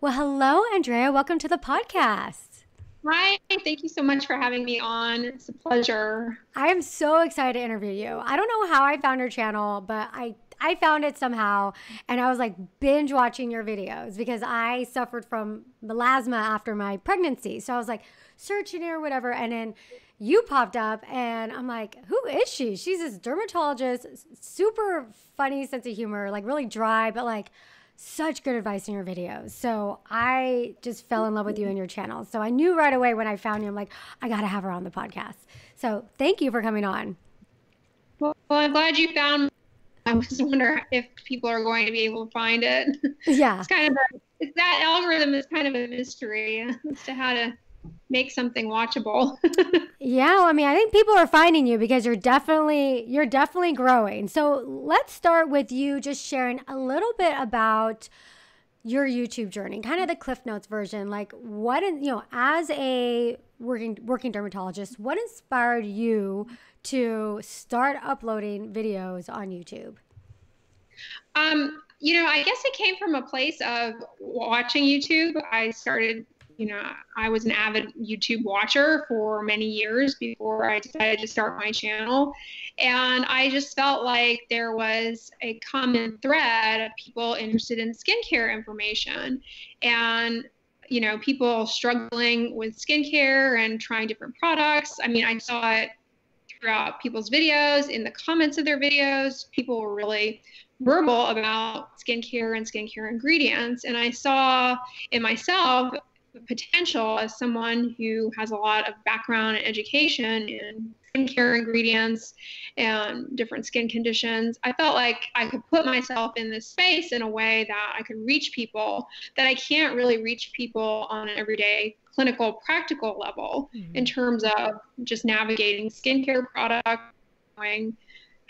Well, hello, Andrea. Welcome to the podcast. Hi, thank you so much for having me on. It's a pleasure. I am so excited to interview you. I don't know how I found your channel, but I found it somehow, and I was like binge watching your videos because I suffered from melasma after my pregnancy. So I was like searching it or whatever, and then you popped up, and I'm like, who is she? She's this dermatologist, super funny sense of humor, like really dry, but like such good advice in your videos. So I just fell in love with you and your channel. So I knew right away when I found you, I'm like, I got to have her on the podcast. So thank you for coming on. Well, I'm glad you found. I was wondering if people are going to be able to find it. Yeah. That algorithm is kind of a mystery as to how to make something watchable. Yeah, I mean, I think people are finding you because you're definitely growing. So let's start with you just sharing a little bit about your YouTube journey, kind of the Cliff Notes version. Like as a working dermatologist, what inspired you to start uploading videos on YouTube? I guess it came from a place of watching YouTube. I was an avid YouTube watcher for many years before I decided to start my channel. And I just felt like there was a common thread of people interested in skincare information and, people struggling with skincare and trying different products. I mean, I saw it throughout people's videos, in the comments of their videos. People were really verbal about skincare and skincare ingredients. And I saw in myself the potential as someone who has a lot of background and education in skincare ingredients and different skin conditions. I felt like I could put myself in this space in a way that I could reach people that I can't really reach people on an everyday clinical, practical level in terms of just navigating skincare products, knowing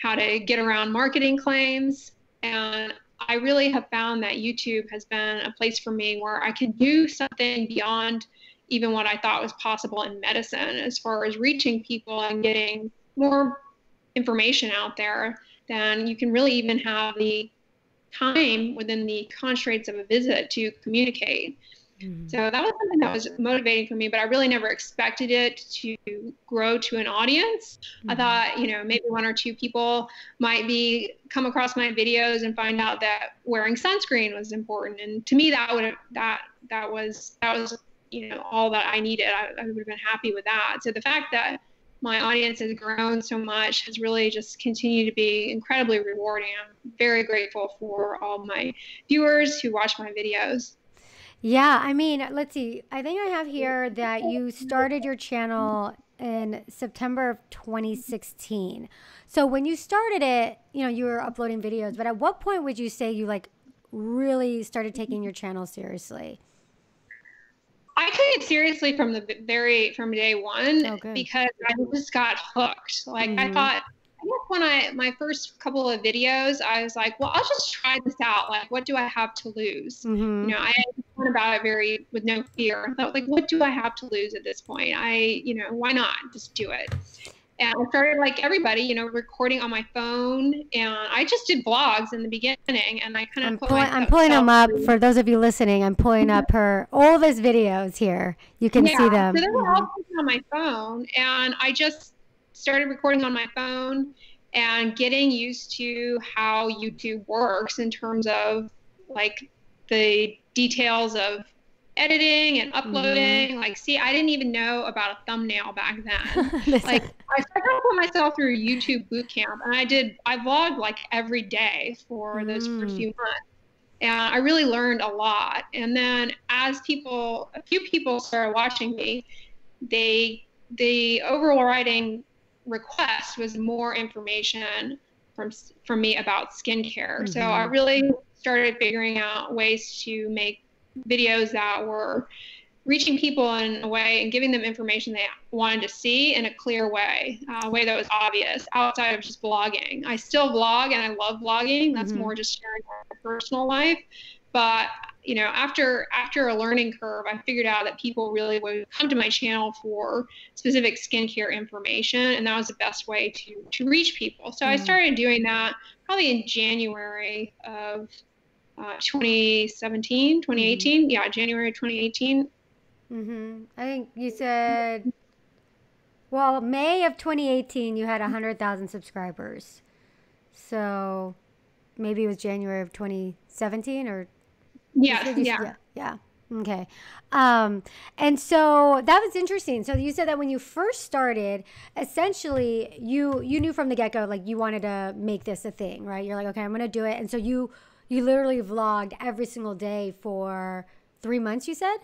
how to get around marketing claims. And I really have found that YouTube has been a place for me where I can do something beyond even what I thought was possible in medicine as far as reaching people and getting more information out there than you can really even have the time within the constraints of a visit to communicate. So that was something that was motivating for me, but I really never expected it to grow to an audience. I thought, maybe one or two people might come across my videos and find out that wearing sunscreen was important. And to me, that was all that I needed. I would have been happy with that. So the fact that my audience has grown so much has really just continued to be incredibly rewarding. I'm very grateful for all my viewers who watch my videos. Yeah, I mean, let's see. I think I have here that you started your channel in September of 2016. So when you started it, you were uploading videos, but at what point would you say you really started taking your channel seriously? I took it seriously from day one because I just got hooked. I thought, I guess when my first couple of videos, I was like, well, I'll just try this out. Like, what do I have to lose? I thought about it with no fear. I thought, what do I have to lose at this point? Why not just do it? And I started like everybody, recording on my phone, and I just did vlogs in the beginning, and I kind of I'm pulling them up for those of you listening. I'm pulling up her oldest videos here. You can see them. So they were all on my phone, and I just started recording on my phone and getting used to how YouTube works in terms of the details of editing and uploading. I didn't even know about a thumbnail back then. I started to put myself through YouTube BOOTCAMP, and I vlogged every day for those first few months. And I really learned a lot. And then as a few people started watching me, the overriding request was more information from me about skincare. So I really started figuring out ways to make videos that were reaching people in a way and giving them information they wanted to see in a clear way, a way that was obvious outside of just blogging. I still vlog, and I love vlogging. That's more just sharing my personal life. But after a learning curve, I figured out that people really would come to my channel for specific skincare information, and that was the best way to reach people. So I started doing that probably in January of 2017, 2018. Yeah, January 2018. I think you said, well, May of 2018, you had 100,000 subscribers. So maybe it was January of 2017 or yeah. Okay. And so that was interesting. So you said that when you first started, essentially you knew from the get-go, like you wanted to make this a thing, right? You're like, okay, I'm going to do it. And so you literally vlogged every single day for 3 months, you said?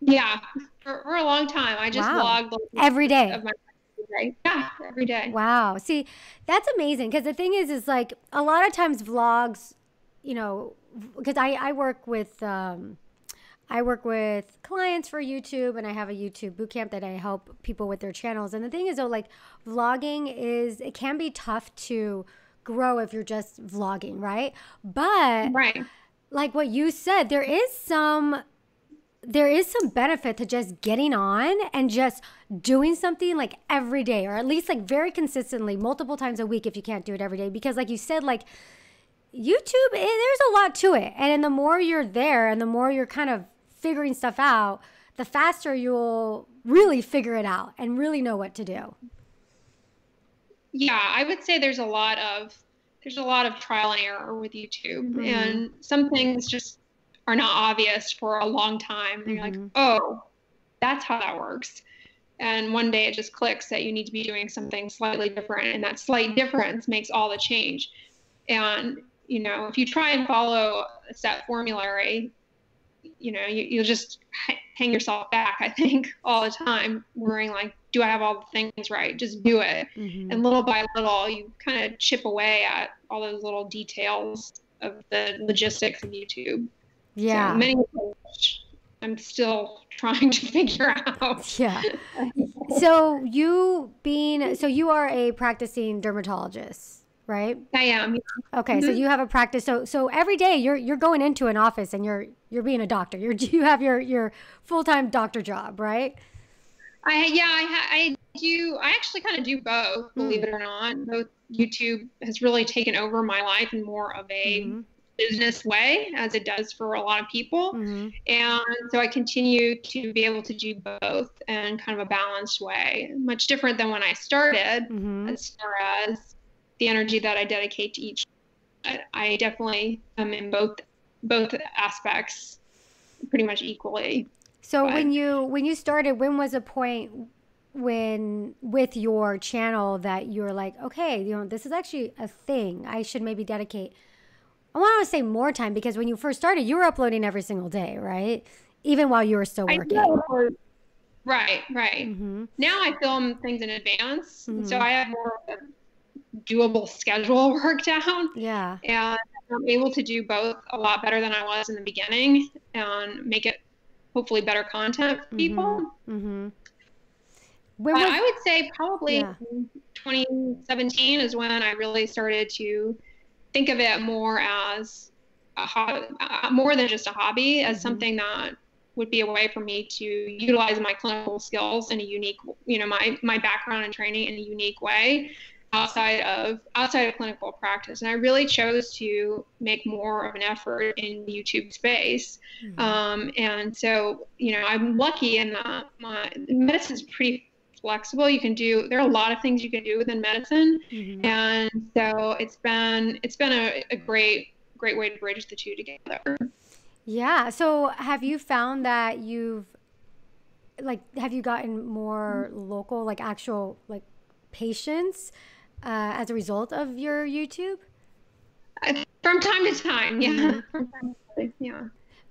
Yeah, for a long time. I just vlogged every day. Of my day. Yeah, every day. Wow. See, that's amazing. Because the thing is like a lot of times vlogs, you know, because I work with clients for YouTube, and I have a YouTube bootcamp that I help people with their channels. And the thing is, though, like vlogging it can be tough to grow if you're just vlogging, right? But like what you said, there is some benefit to just getting on and just doing something like every day, or at least like very consistently, multiple times a week if you can't do it every day. Because like you said, like YouTube, there's a lot to it. And the more you're there and the more you're kind of figuring stuff out, the faster you'll really figure it out and really know what to do. Yeah, I would say there's a lot of trial and error with YouTube, and some things just are not obvious for a long time. And you're like, oh, that's how that works. And one day it just clicks that you need to be doing something slightly different, and that slight difference makes all the change. And you know, if you try and follow a set formulary, you know, you'll just hang yourself back, I think, all the time, worrying like, do I have all the things right? Just do it. And little by little, you kind of chip away at all those little details of the logistics of YouTube. Yeah. So many of which I'm still trying to figure out. Yeah. So you are a practicing dermatologist, right? I am. Okay, so you have a practice. So every day you're going into an office and you're being a doctor. You have your full-time doctor job, right? I do. I actually kind of do both, believe it or not. Both YouTube has really taken over my life in more of a business way, as it does for a lot of people. And so I continue to be able to do both in kind of a balanced way, much different than when I started, as far as the energy that I dedicate to each. I definitely am in both aspects pretty much equally. So when you started, when was a point when with your channel that you were like, okay, you know, this is actually a thing. I should maybe dedicate, I want to say more time, because when you first started, you were uploading every single day, right? Even while you were still working. Right. Now I film things in advance, so I have more of a doable schedule worked out. Yeah. And I'm able to do both a lot better than I was in the beginning, and make it hopefully better content for people. But I would say probably 2017 is when I really started to think of it more as a hobby, more than just a hobby, as something that would be a way for me to utilize my clinical skills in a unique, you know, my background and training in a unique way outside of clinical practice. And I really chose to make more of an effort in the YouTube space. And so, you know, I'm lucky in that my medicine's pretty flexible. There are a lot of things you can do within medicine. And so it's been a great way to bridge the two together. Yeah. So have you found that have you gotten more local, like actual like patients as a result of your YouTube? From time to time, yeah. From time to time, yeah.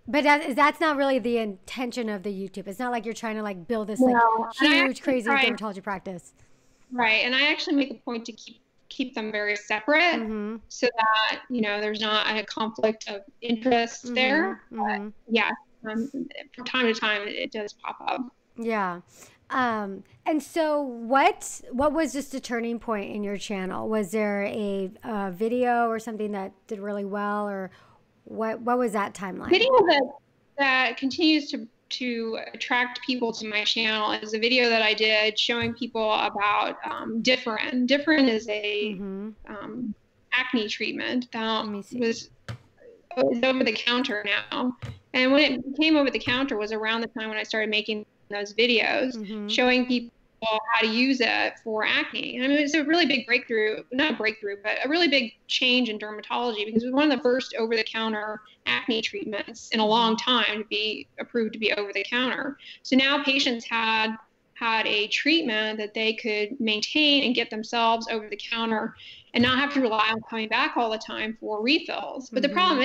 But that's not really the intention of the YouTube. It's not like you're trying to like build this like huge, crazy dermatology practice. Right. And I actually make a point to keep them very separate, so that, you know, there's not a conflict of interest there. But yeah, from time to time it does pop up. Yeah. And so what was just a turning point in your channel? Was there a video or something that did really well, or what was that timeline? Video that continues to attract people to my channel is a video that I did showing people about Differin. Differin is a acne treatment that was is over the counter now. And when it became over the counter was around the time when I started making those videos, showing people how to use it for acne. And I mean, it's a really big breakthrough, not a breakthrough, but a really big change in dermatology, because it was one of the first over-the-counter acne treatments in a long time to be approved to be over-the-counter. So now patients had a treatment that they could maintain and get themselves over the counter and not have to rely on coming back all the time for refills. But the problem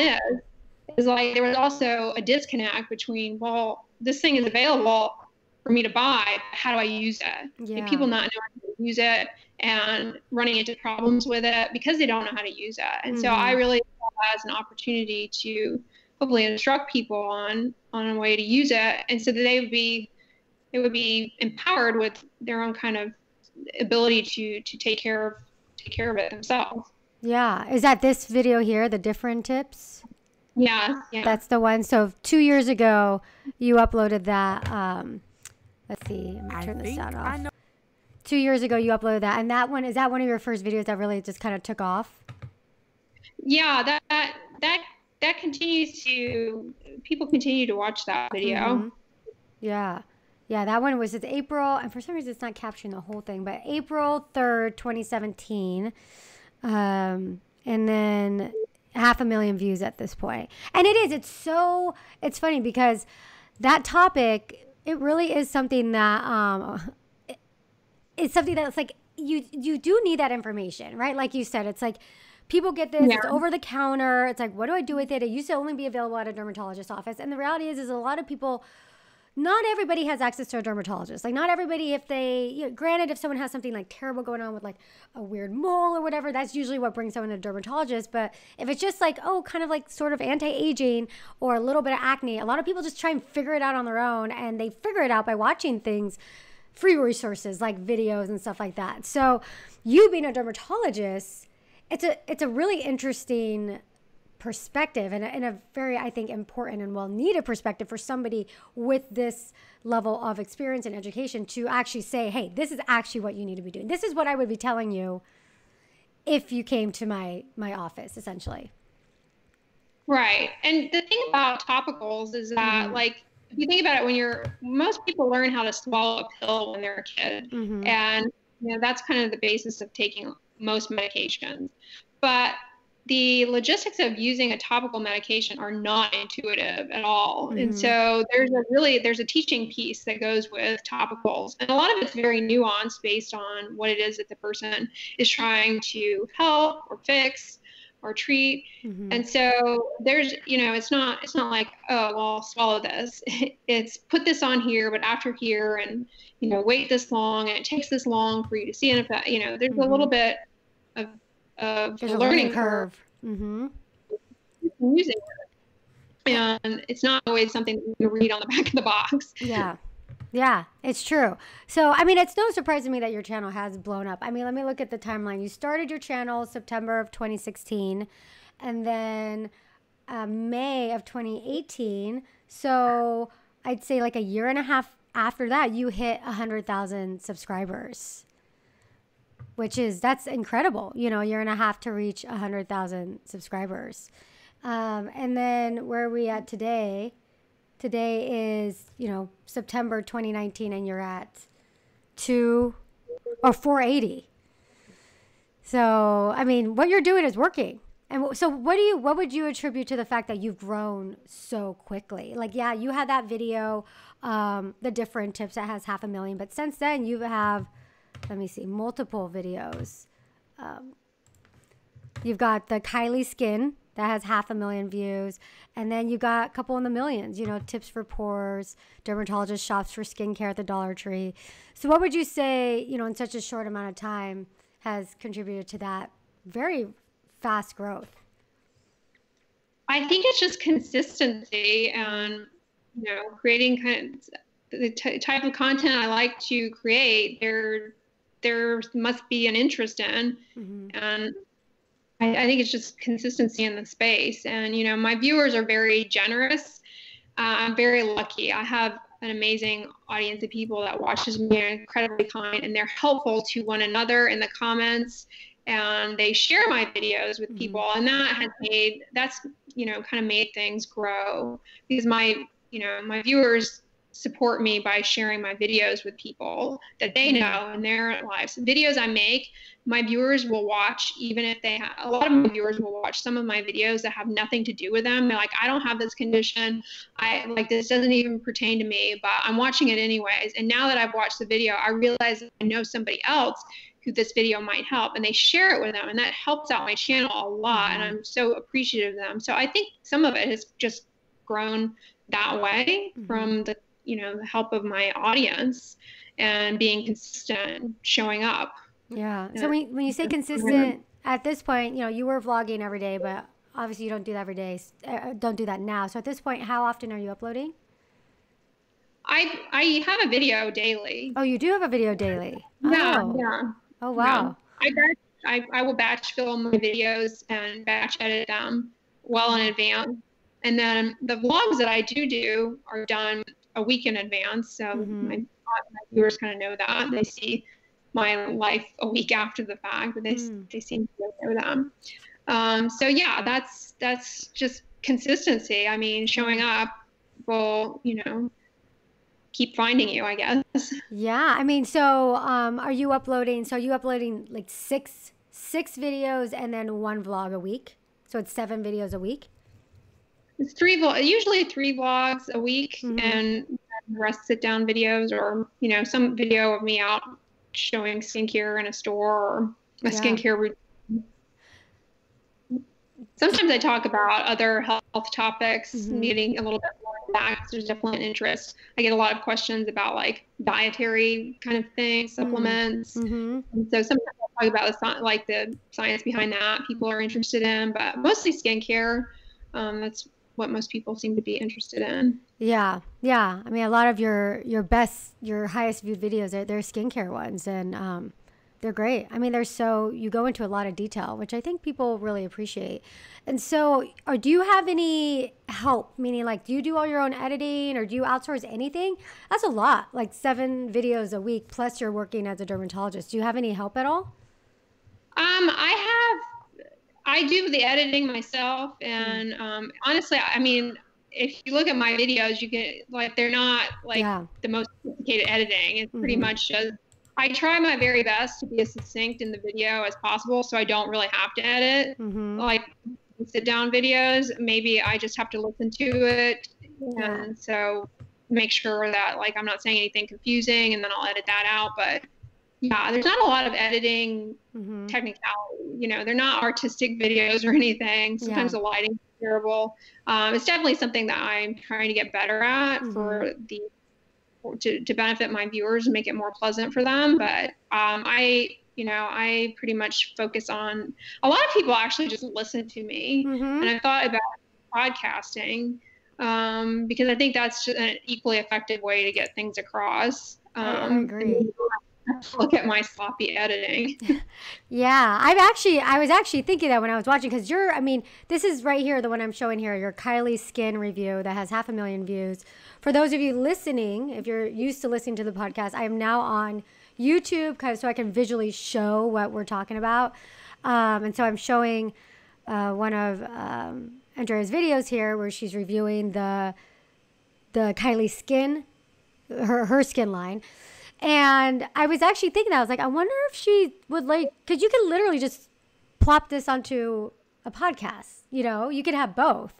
is like there was also a disconnect between, well, this thing is available for me to buy, how do I use it? Yeah. People not knowing how to use it and running into problems with it because they don't know how to use it. And so I really saw that as an opportunity to hopefully instruct people on a way to use it, and so that they would be empowered with their own kind of ability to take care of it themselves. Yeah. Is that this video here, the different tips? Yeah. That's the one. So 2 years ago, you uploaded that. Let's see. I'm going to turn this sound off. 2 years ago, you uploaded that. And that one, is that one of your first videos that really just kind of took off? Yeah, that continues to, people continue to watch that video. Yeah. Yeah, that one was April, and for some reason it's not capturing the whole thing, but April 3rd, 2017. And then 500,000 views at this point. And it's funny because that topic, it really is something that, it's something that's like, you do need that information, right? Like you said, it's like, people get this, it's over the counter. It's like, what do I do with it? It used to only be available at a dermatologist's office. And the reality is a lot of people, not everybody has access to a dermatologist. Like, not everybody, if they, granted, if someone has something like terrible going on with like a weird mole or whatever, that's usually what brings someone to a dermatologist. But if it's just like, kind of like sort of anti-aging or a little bit of acne, a lot of people just try and figure it out on their own. And they figure it out by watching things, free resources like videos and stuff like that. So you being a dermatologist, it's a really interesting perspective and a very, I think, important and well-needed perspective for somebody with this level of experience and education to actually say, hey, this is actually what you need to be doing. This is what I would be telling you if you came to my office, essentially. Right. And the thing about topicals is that, like, if you think about it, most people learn how to swallow a pill when they're a kid. And, that's kind of the basis of taking most medications. But the logistics of using a topical medication are not intuitive at all. And so there's a teaching piece that goes with topicals. And a lot of it's very nuanced based on what it is that the person is trying to help or fix or treat. And so there's, it's not like, oh, well, I'll swallow this. It's put this on here, but after here, and, wait this long, and it takes this long for you to see an effect. There's a little bit of there's a learning curve. Using it. And it's not always something that you can read on the back of the box. Yeah, it's true. So, I mean, it's no surprise to me that your channel has blown up. I mean, let me look at the timeline. You started your channel September of 2016, and then May of 2018. So I'd say like a year and a half after that, you hit 100,000 subscribers, that's incredible. A year and a half to reach 100,000 subscribers. And then where are we at today? Today is, September 2019, and you're at 480. So, I mean, what you're doing is working. And so what would you attribute to the fact that you've grown so quickly? Like, yeah, you had that video, the different tips that has 500,000, but since then you have, let me see, multiple videos. You've got the Kylie Skin that has 500,000 views. And then you got a couple in the millions, tips for pores, dermatologist shops for skincare at the Dollar Tree. So what would you say, in such a short amount of time has contributed to that very fast growth? I think it's just consistency and, creating kind of the type of content I like to create. There must be an interest in, and I think it's just consistency in the space. And, my viewers are very generous. I'm very lucky. I have an amazing audience of people that watches me, are incredibly kind, and they're helpful to one another in the comments. and they share my videos with people. And that's kind of made things grow, because my viewers support me by sharing my videos with people that they know in their lives. The videos I make, my viewers will watch, even if a lot of my viewers will watch some of my videos that have nothing to do with them. They're like, I don't have this condition. This doesn't even pertain to me, but I'm watching it anyways. And now that I've watched the video, I realize I know somebody else who this video might help, and they share it with them. And that helps out my channel a lot. And I'm so appreciative of them. So I think some of it has just grown that way from the help of my audience and being consistent, showing up. Yeah. So when you say consistent, at this point, you were vlogging every day, but obviously you don't do that every day. Don't do that now. So at this point, how often are you uploading? I have a video daily. Oh, you do have a video daily? Yeah. Oh, Yeah. Oh, wow. I will batch film my videos and batch edit them well in advance. And then the vlogs that I do are done a week in advance. So my viewers kind of know that. They see my life a week after the fact, but they seem to know them. So yeah, that's just consistency. I mean, showing up will, keep finding you, I guess. Yeah. I mean, so are you uploading like six videos and then one vlog a week? So it's 7 videos a week? It's usually 3 vlogs a week, and the rest sit down videos, or some video of me out showing skincare in a store, or a skincare routine. Sometimes I talk about other health topics, getting a little bit more back. There's definitely an interest. I get a lot of questions about like dietary kind of things, supplements. And so sometimes I talk about the science behind that people are interested in, but mostly skincare. That's what most people seem to be interested in. Yeah. Yeah. I mean, a lot of your highest viewed videos they're skincare ones, and they're great. I mean, you go into a lot of detail, which I think people really appreciate. And so, do you have any help? Meaning, like, do you do all your own editing, or do you outsource anything? That's a lot, like 7 videos a week, plus you're working as a dermatologist. Do you have any help at all? I do the editing myself, and honestly, I mean, if you look at my videos, you get they're not the most sophisticated editing. It's pretty much just, I try my very best to be as succinct in the video as possible, so I don't really have to edit. Like sit down videos, maybe I just have to listen to it, and so make sure that I'm not saying anything confusing, and then I'll edit that out. But yeah, there's not a lot of editing technicality. They're not artistic videos or anything. Sometimes the lighting's terrible. It's definitely something that I'm trying to get better at to benefit my viewers and make it more pleasant for them. But I pretty much focus on, a lot of people actually just listen to me, and I thought about podcasting because I think that's just an equally effective way to get things across. I agree. Look at my sloppy editing. Yeah, I was actually thinking that when I was watching, because this is right here, the one I'm showing here, your Kylie Skin review that has 500,000 views. For those of you listening, if you're used to listening to the podcast, I am now on YouTube, so I can visually show what we're talking about. And so I'm showing one of Andrea's videos here where she's reviewing the Kylie Skin, her skin line. And I was actually thinking that, I was like, I wonder if she would because you can literally just plop this onto a podcast, you could have both.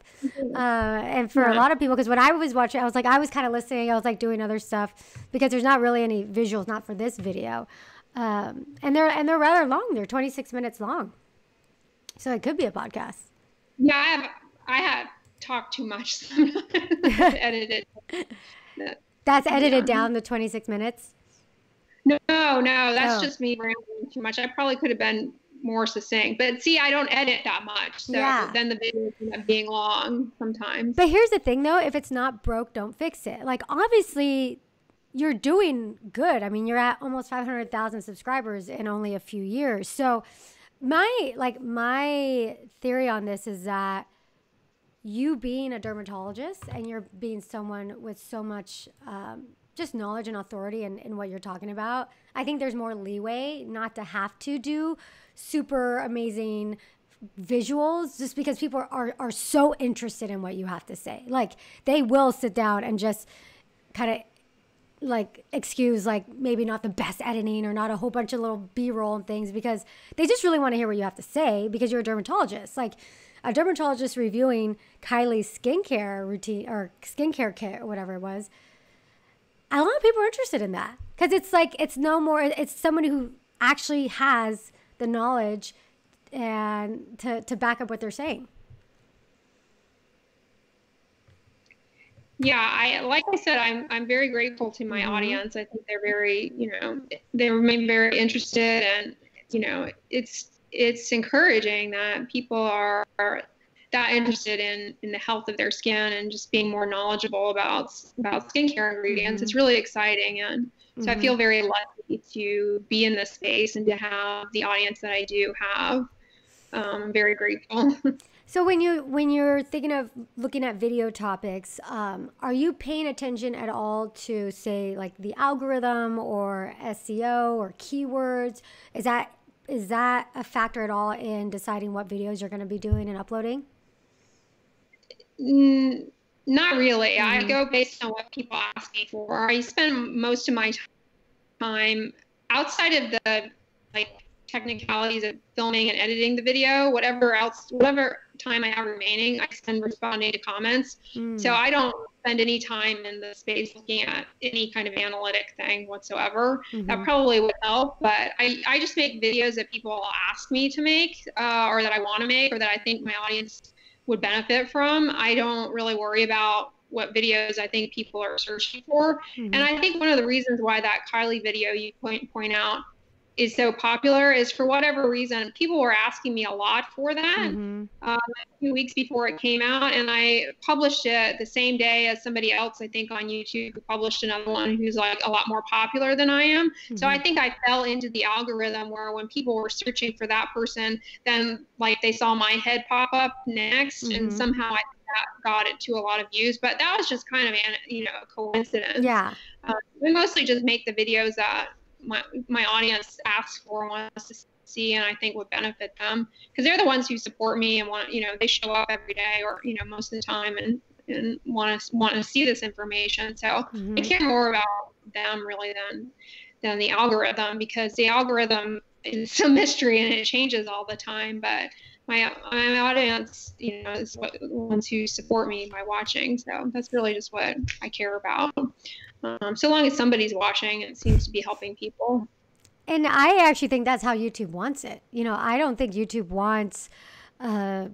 And for a lot of people, because when I was watching, I was kind of listening, I was doing other stuff, because there's not really any visuals, not for this video. And they're rather long. They're 26 minutes long. So it could be a podcast. Yeah, I have talked too much. So edited. That's edited down to 26 minutes? No, that's just me rambling too much. I probably could have been more succinct, but see, I don't edit that much, so then the video ends up being long sometimes. But here's the thing, though: if it's not broke, don't fix it. Obviously, you're doing good. I mean, you're at almost 500,000 subscribers in only a few years. So, my theory on this is that you being a dermatologist and you're being someone with so much just knowledge and authority in what you're talking about, I think there's more leeway not to have to do super amazing visuals, just because people are so interested in what you have to say. Like they will sit down and just kind of like excuse like maybe not the best editing or not a whole bunch of little B-roll and things, because they just really want to hear what you have to say, because you're a dermatologist. Like a dermatologist reviewing Kylie's skincare routine or skincare kit or whatever it was. A lot of people are interested in that because it's like, it's no more, it's someone who actually has the knowledge and to back up what they're saying. Yeah, like I said, I'm very grateful to my audience. I think they're very, they remain very interested, and it's encouraging that people are that interested in the health of their skin and just being more knowledgeable about skincare ingredients. It's really exciting, and so I feel very lucky to be in this space and to have the audience that I do have. I'm very grateful. So when you're thinking of looking at video topics, are you paying attention at all to, say, like the algorithm or SEO or keywords? Is that a factor at all in deciding what videos you're going to be doing and uploading? Not really. I go based on what people ask me for. I spend most of my time outside of the technicalities of filming and editing the video. Whatever time I have remaining, I spend responding to comments. So I don't spend any time in the space looking at any kind of analytic thing whatsoever. That probably would help, but I just make videos that people ask me to make, or that I want to make, or that I think my audience would benefit from. I don't really worry about what videos I think people are searching for. And I think one of the reasons why that Kylie video you point out is so popular is, for whatever reason, people were asking me a lot for that a few weeks before it came out, and I published it the same day as somebody else, I think, on YouTube, who published another one who's like a lot more popular than I am. So I think I fell into the algorithm where when people were searching for that person, then like they saw my head pop up next, and somehow I got it to a lot of views. But that was just kind of a coincidence. Yeah. We mostly just make the videos that my audience asks for and wants to see, and I think would benefit them, because they're the ones who support me and want, they show up every day or most of the time and want to see this information. So I care more about them really than the algorithm, because the algorithm is a mystery and it changes all the time. But my audience, is the ones who support me by watching. So that's really just what I care about. So long as somebody's watching, it seems to be helping people. And I actually think that's how YouTube wants it. I don't think YouTube wants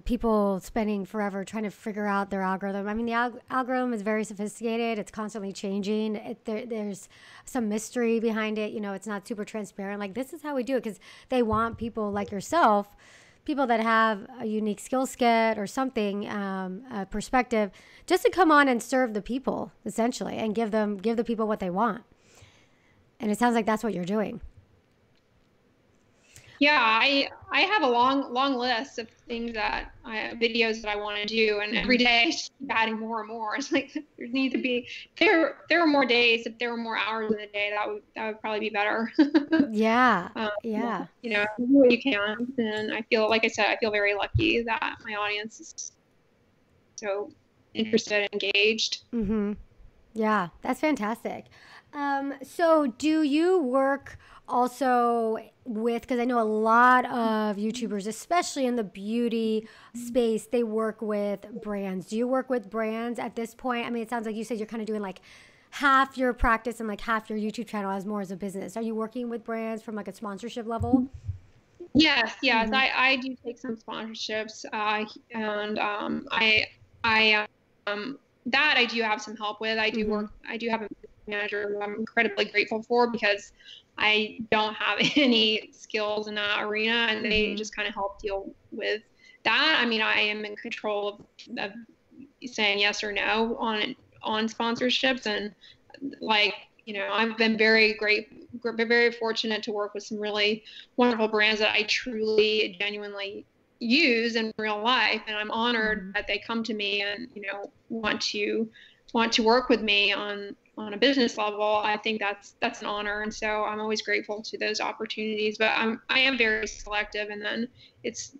people spending forever trying to figure out their algorithm. I mean, the algorithm is very sophisticated. It's constantly changing. There's some mystery behind it. It's not super transparent. Like, this is how we do it, because they want people like yourself, people that have a unique skill set or something, a perspective, just to come on and serve the people, essentially, and give the people what they want. And it sounds like that's what you're doing. Yeah, I have a long list of things videos that I want to do, and every day I just keep adding more and more. It's like there are more days, if there were more hours in the day, that would probably be better. Yeah. Do what you can, and I feel, like I said, I feel very lucky that my audience is so interested and engaged. Yeah, that's fantastic. So do you work also with, because I know a lot of YouTubers, especially in the beauty space, they work with brands. Do you work with brands at this point? I mean, it sounds like you said you're kind of doing like half your practice and like half your YouTube channel as more as a business. Are you working with brands from like a sponsorship level? Yes. I do take some sponsorships, and that I do have some help with. I do have a manager who I'm incredibly grateful for, because I don't have any skills in that arena, and they just kind of help deal with that. I mean, I am in control of saying yes or no on sponsorships, and I've been very fortunate to work with some really wonderful brands that I truly, genuinely use in real life, and I'm honored that they come to me and want to work with me on on a business level, I think that's an honor. And so I'm always grateful to those opportunities, but I am very selective. And then it's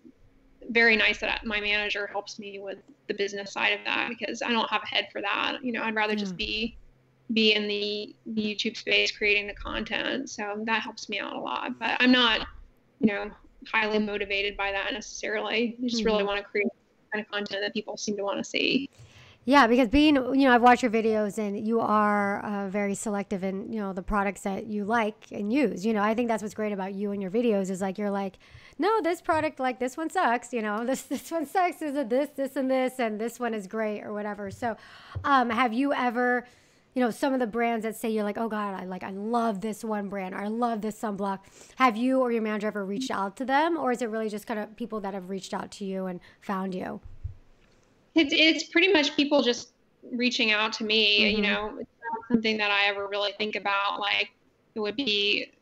very nice that my manager helps me with the business side of that, because I don't have a head for that. I'd rather just be in the YouTube space creating the content. So that helps me out a lot, but I'm not, highly motivated by that necessarily. I just really want to create the kind of content that people seem to want to see. Yeah, because I've watched your videos and you are very selective in, the products that you like and use. I think that's what's great about you and your videos is like, you're like, no, this product, like this one sucks, this one sucks, is it this, and this one is great or whatever. So have you ever, some of the brands that say you're like, oh God, I love this one brand, or I love this sunblock. Have you or your manager ever reached out to them, or is it really just kind of people that have reached out to you and found you? It's pretty much people just reaching out to me. It's not something that I ever really think about. Like, it would be,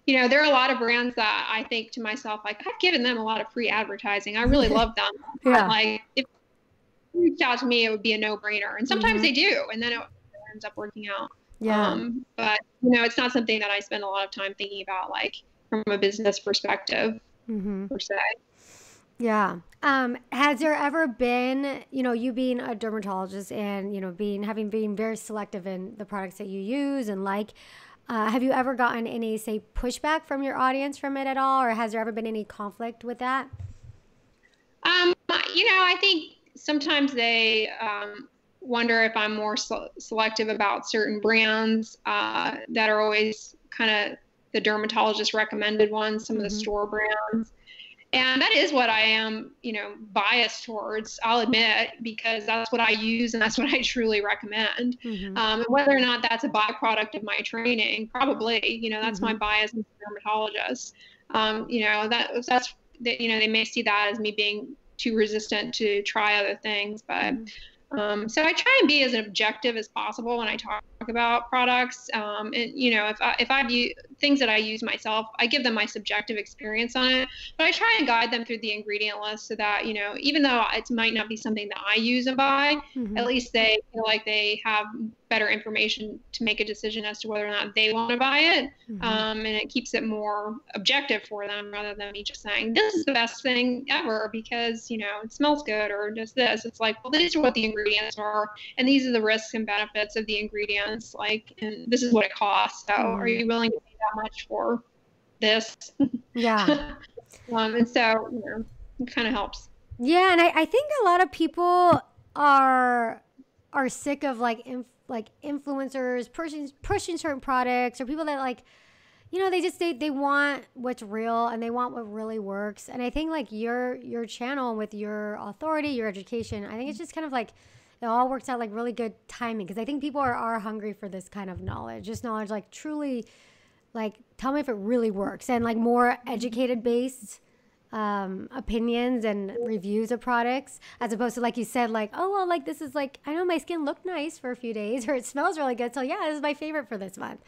there are a lot of brands that I think to myself, like, I've given them a lot of free advertising. I really love them. Yeah. Like, if they reached out to me, it would be a no-brainer. And sometimes they do, and then it ends up working out. Yeah. But it's not something that I spend a lot of time thinking about, like, from a business perspective, per se. Yeah. Has there ever been, you being a dermatologist and, being very selective in the products that you use and have you ever gotten any, say, pushback from your audience from it at all? Or has there ever been any conflict with that? I think sometimes they wonder if I'm more selective about certain brands that are always kind of the dermatologist recommended ones, some of the store brands. And that is what I am, biased towards, I'll admit, because that's what I use and that's what I truly recommend. And whether or not that's a byproduct of my training, probably, that's my bias as a dermatologist. They may see that as me being too resistant to try other things, but so I try and be as objective as possible when I talk about products. And if I view things that I use myself, I give them my subjective experience on it, but I try and guide them through the ingredient list so that, even though it might not be something that I use and buy, at least they feel like they have better information to make a decision as to whether or not they want to buy it. And it keeps it more objective for them rather than me just saying, this is the best thing ever because, it smells good or does this. It's like, well, these are what the ingredients are, and these are the risks and benefits of the ingredients, and this is what it costs. So are you willing to pay that much for this? Yeah. And so, it kind of helps. Yeah. And I think a lot of people are sick of influencers pushing certain products, or people that they want what's real and they want what really works. And I think your channel with your authority, your education, I think it's just kind of it all works out really good timing, because I think people are hungry for this kind of knowledge, just knowledge, truly, tell me if it really works, and more educated based opinions and reviews of products, as opposed to, like you said, oh, well, this is I know my skin looked nice for a few days, or it smells really good, so yeah, this is my favorite for this month.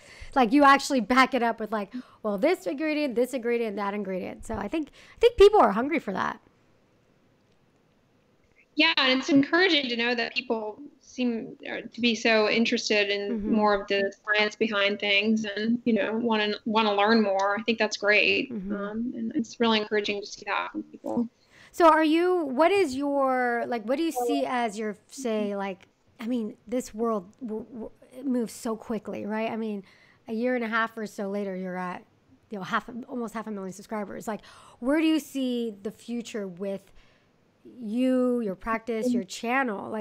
You actually back it up with well, this ingredient, that ingredient. So I think people are hungry for that. Yeah, and it's encouraging to know that people seem to be so interested in more of the science behind things, and want to learn more. I think that's great, and it's really encouraging to see that from people. So, what is your what do you see as your this world moves so quickly, right? I mean, a year and a half or so later, you're at almost 500,000 subscribers. Where do you see the future with you, your practice, your channel,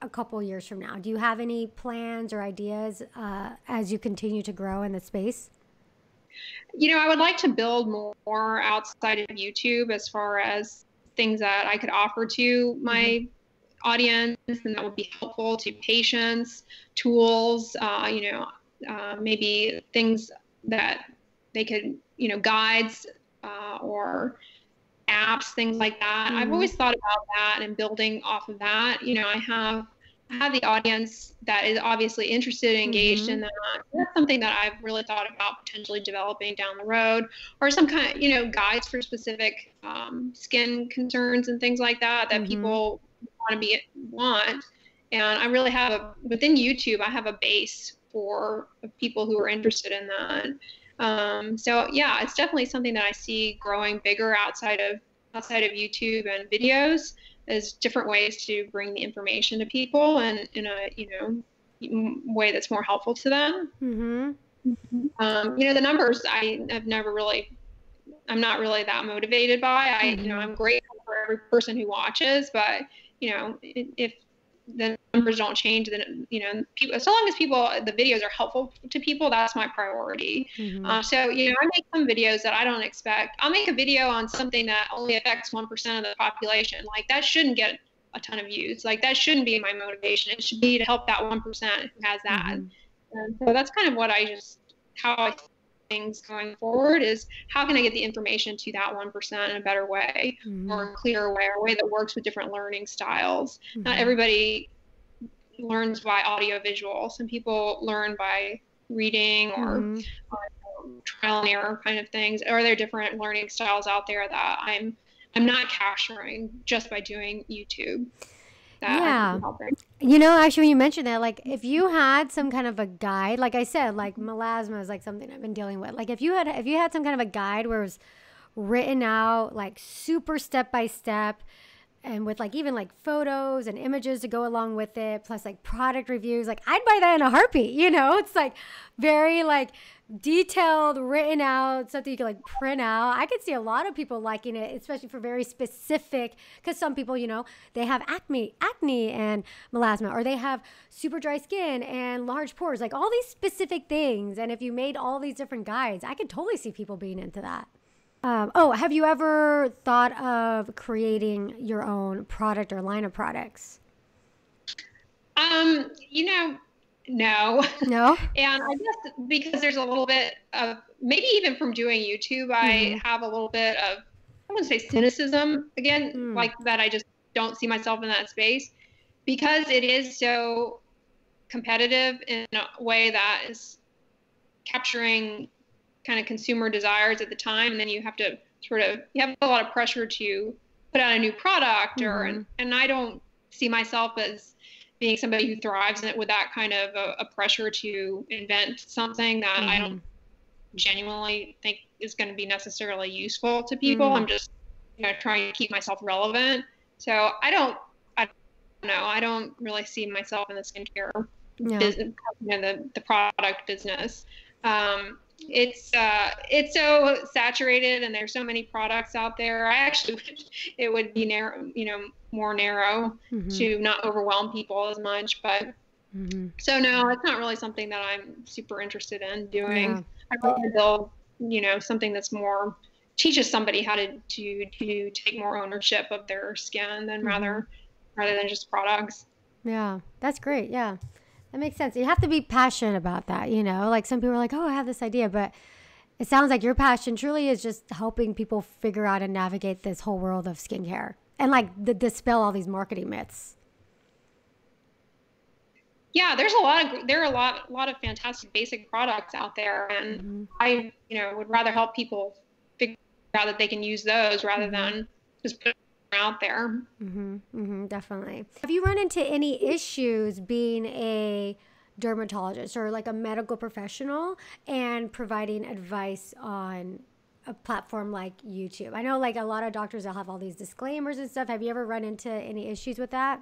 a couple years from now? Do you have any plans or ideas as you continue to grow in the space? I would like to build more outside of YouTube as far as things that I could offer to my audience and that would be helpful to patients, tools, maybe things that they could, guides or apps, things like that. I've always thought about that and building off of that. I have the audience that is obviously interested and engaged in that. That's something that I've really thought about potentially developing down the road, or some kind of, guides for specific skin concerns and things like that people want. And I really have within YouTube, I have a base for people who are interested in that. So yeah, it's definitely something that I see growing bigger outside of YouTube and videos, as different ways to bring the information to people and in a, way that's more helpful to them. The numbers I'm not really that motivated by. I'm grateful for every person who watches, but if the numbers don't change, then people, so long as the videos are helpful to people, that's my priority. So I make some videos that I don't expect. I'll make a video on something that only affects 1% of the population. Like, that shouldn't get a ton of views. Like, that shouldn't be my motivation. It should be to help that 1% who has that. And so that's kind of how I think things going forward is, how can I get the information to that 1% in a better way, or a clearer way, or a way that works with different learning styles. Not everybody learns by audio visual. Some people learn by reading or trial and error kind of things. Are there different learning styles out there that I'm not capturing just by doing YouTube? Yeah. Actually, when you mentioned that, like, if you had some kind of a guide, like I said, like melasma is like something I've been dealing with. Like, if you had some kind of a guide where it was written out, like super step by step, and with like even like photos and images to go along with it, plus like product reviews, like, I'd buy that in a heartbeat. It's like very like detailed, written out, something you can like print out. I could see a lot of people liking it, especially for very specific, because some people, they have acne and melasma, or they have super dry skin and large pores, like all these specific things. And if you made all these different guides, I could totally see people being into that. Have you ever thought of creating your own product or line of products? No. No? And I guess because there's a little bit of, maybe even from doing YouTube, I have a little bit of, I wouldn't say cynicism again, like that I just don't see myself in that space, because it is so competitive in a way that is capturing kind of consumer desires at the time. And then you have to you have a lot of pressure to put out a new product, and I don't see myself as being somebody who thrives in it with that kind of a pressure to invent something that I don't genuinely think is going to be necessarily useful to people. I'm just, trying to keep myself relevant. So I don't know. I don't really see myself in the skincare business, the product business. It's so saturated, and there's so many products out there. I actually wish it would be narrow, more narrow, to not overwhelm people as much. But so no, it's not really something that I'm super interested in doing. I'd rather build, something that's more teaches somebody how to take more ownership of their skin than rather than just products. Yeah, that's great. Yeah. That makes sense. You have to be passionate about that, like some people are like, oh, I have this idea, but it sounds like your passion truly is just helping people figure out and navigate this whole world of skincare and like dispel all these marketing myths. Yeah, there are a lot of fantastic basic products out there, and I, would rather help people figure out that they can use those rather than just put out there. Definitely. Have you run into any issues being a dermatologist or like a medical professional and providing advice on a platform like YouTube? I know like a lot of doctors will have all these disclaimers and stuff. Have you ever run into any issues with that?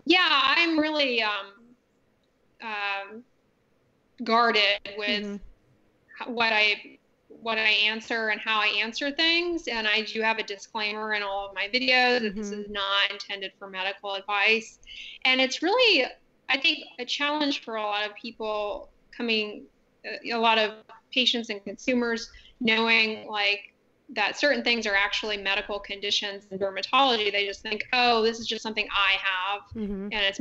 Yeah, I'm really guarded with what I answer and how I answer things. And I do have a disclaimer in all of my videos that this is not intended for medical advice. And it's really, I think, a challenge for a lot of people a lot of patients and consumers knowing like that certain things are actually medical conditions in dermatology. They just think, oh, this is just something I have, and it's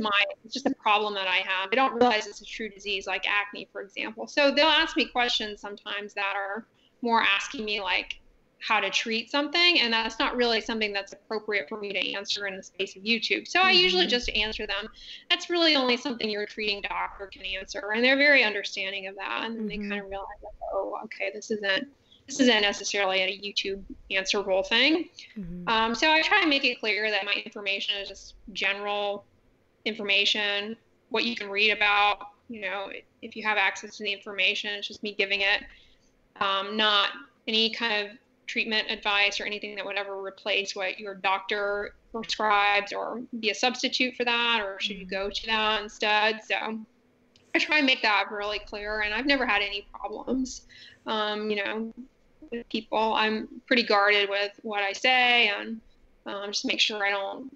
just a problem that I have. They don't realize it's a true disease, like acne, for example. So they'll ask me questions sometimes that are more asking me like how to treat something, and that's not really something that's appropriate for me to answer in the space of YouTube. So I usually just answer them. That's really only something your treating doctor can answer, and they're very understanding of that. And then they kind of realize, like, oh, okay, this isn't necessarily a YouTube answerable thing. So I try and make it clear that my information is just general information, what you can read about you know, if you have access to the information, it's just me giving it, not any kind of treatment advice or anything that would ever replace what your doctor prescribes or be a substitute for that, or should you go to that instead. So I try and make that really clear, and I've never had any problems, you know, with people. I'm pretty guarded with what I say, and just make sure I don't,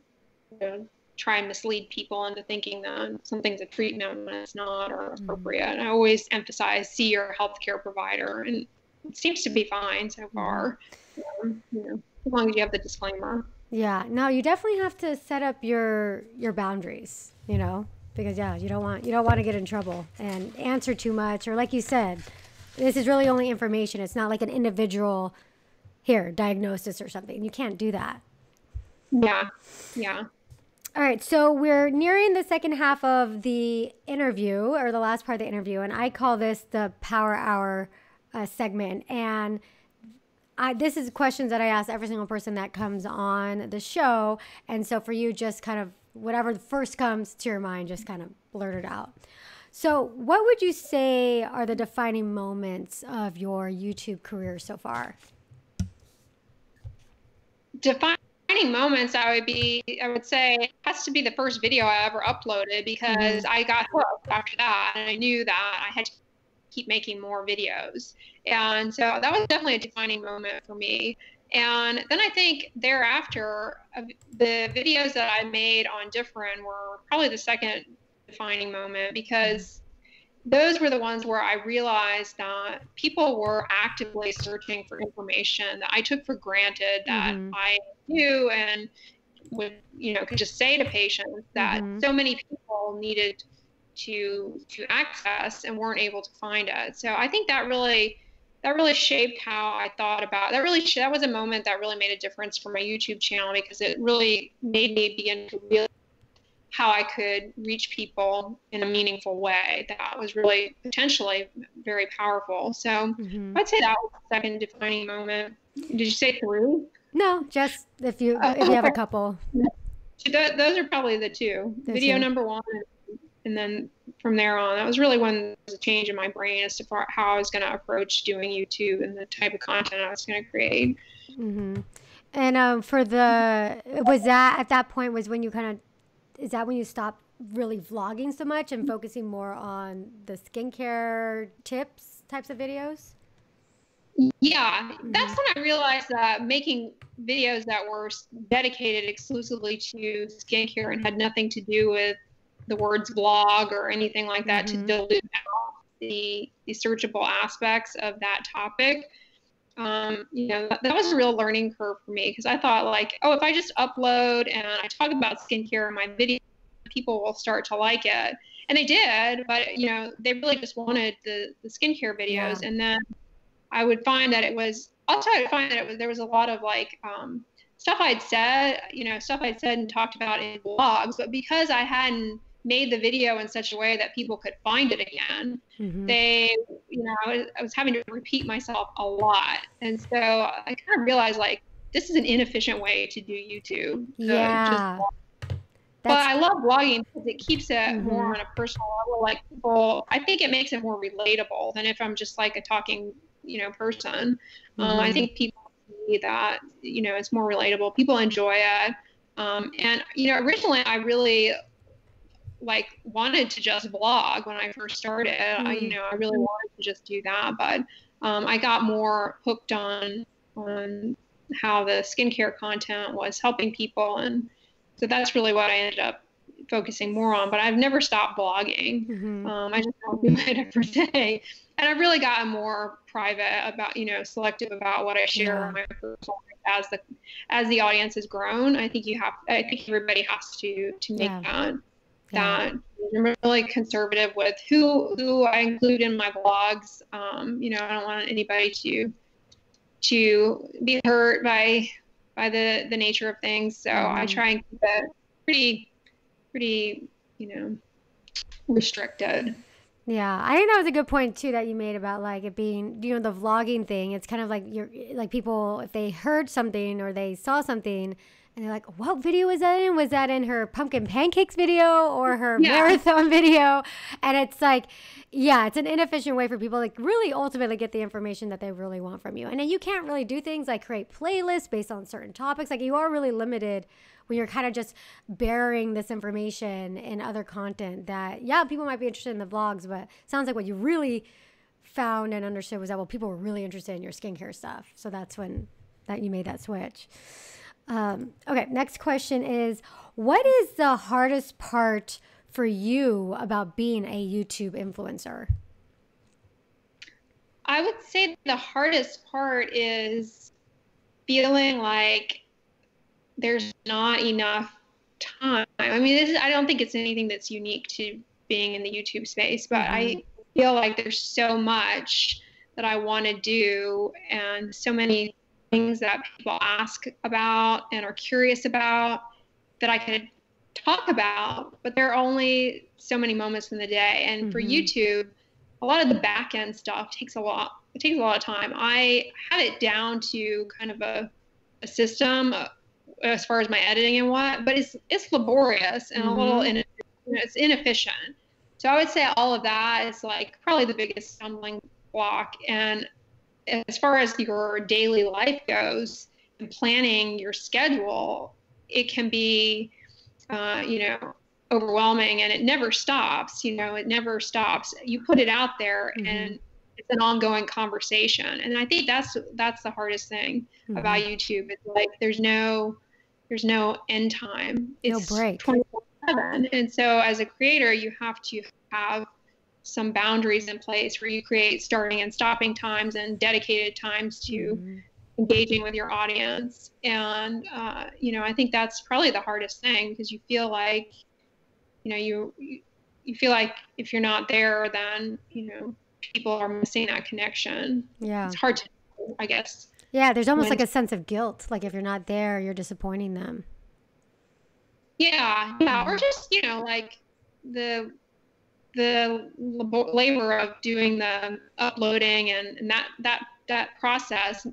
you know, try and mislead people into thinking that something's a treatment when it's not or appropriate. And I always emphasize, see your healthcare provider, and it seems to be fine so far, you know, as long as you have the disclaimer. Yeah, no, you definitely have to set up your boundaries, you know, because you don't want to get in trouble and answer too much, or like you said, this is really only information. It's not like an individual diagnosis or something. You can't do that. Yeah. Yeah. All right, so we're nearing the second half of the interview, or the last part of the interview, and I call this the Power Hour segment. And this is questions that I ask every single person that comes on the show. And so for you, just kind of whatever first comes to your mind, just kind of blurt it out. So what would you say are the defining moments of your YouTube career so far? Defining moments, I would say it has to be the first video I ever uploaded, because I got hooked after that, and I knew that I had to keep making more videos. And so that was definitely a defining moment for me. And then I think thereafter, the videos that I made on Different were probably the second defining moment, because those were the ones where I realized that people were actively searching for information that I took for granted that I knew, and would, you know, could just say to patients that so many people needed to access and weren't able to find it. So I think that really shaped how I thought about that. That was a moment that really made a difference for my YouTube channel, because it really made me begin to realize how I could reach people in a meaningful way that was really potentially very powerful. So I'd say that was the second defining moment. Did you say three? No, just if you have a couple. Those are probably the two. Video number one, and then from there on, that was really when there was a change in my brain as to how I was going to approach doing YouTube and the type of content I was going to create. And was that at that point was when you is that when you stopped really vlogging so much and focusing more on the skincare tips types of videos? Yeah, that's when I realized that making videos that were dedicated exclusively to skincare and had nothing to do with the words vlog or anything like that to dilute out the searchable aspects of that topic. You know, that was a real learning curve for me, because I thought, like, oh, if I just upload and I talk about skincare in my video, people will start to like it. And they did, but, you know, they really just wanted the skincare videos. And then I would find that there was a lot of like stuff I'd said and talked about in blogs, but because I hadn't made the video in such a way that people could find it again, they, you know, I was having to repeat myself a lot. And so I kind of realized, like, this is an inefficient way to do YouTube. But I love blogging because it keeps it more on a personal level. Like, people, I think it makes it more relatable than if I'm just like a talking, you know, person. I think people see that, you know, it's more relatable. People enjoy it. And, you know, originally I really wanted to just vlog when I first started. I really wanted to just do that, but I got more hooked on how the skincare content was helping people, and so that's really what I ended up focusing more on. But I've never stopped blogging. I just don't do it every day, and I've really gotten more private about, you know, selective about what I share on my personal life as the audience has grown. I think everybody has to make that I'm really conservative with who I include in my vlogs. You know, I don't want anybody to be hurt by the nature of things. So I try and keep it pretty, you know, restricted. Yeah, I think that was a good point too that you made about like it being, you know, the vlogging thing. It's kind of like people, if they heard something or they saw something, And they're like, what video was that in? Was that in her pumpkin pancakes video or her marathon video? And it's like, yeah, it's an inefficient way for people to like really ultimately get the information that they really want from you. And then you can't really do things like create playlists based on certain topics. Like you are really limited when you're kind of just burying this information in other content that, yeah, people might be interested in the vlogs, but it sounds like what you really found and understood was that, well, people were really interested in your skincare stuff. So that's when that you made that switch. Okay, next question is, what is the hardest part for you about being a YouTube influencer? I would say the hardest part is feeling like there's not enough time. I mean, I don't think it's anything that's unique to being in the YouTube space, but I feel like there's so much that I want to do and so many things that people ask about and are curious about that I could talk about, but there are only so many moments in the day. And for YouTube, a lot of the back end stuff takes a lot of time. I had it down to kind of a system as far as my editing and but it's laborious and a little it's inefficient. So I would say all of that is like probably the biggest stumbling block. And as far as your daily life goes and planning your schedule, it can be, overwhelming, and it never stops. It never stops. You put it out there and it's an ongoing conversation. And I think that's the hardest thing about YouTube. It's like, there's no end time. It's no break. 24/7. And so as a creator, you have to have some boundaries in place where you create starting and stopping times and dedicated times to engaging with your audience. And, I think that's probably the hardest thing, because you feel like, you feel like if you're not there, then, people are missing that connection. Yeah. It's hard to do, I guess. Yeah. There's almost like a sense of guilt. Like if you're not there, you're disappointing them. Yeah. Yeah. Or just, like the labor of doing the uploading and that process.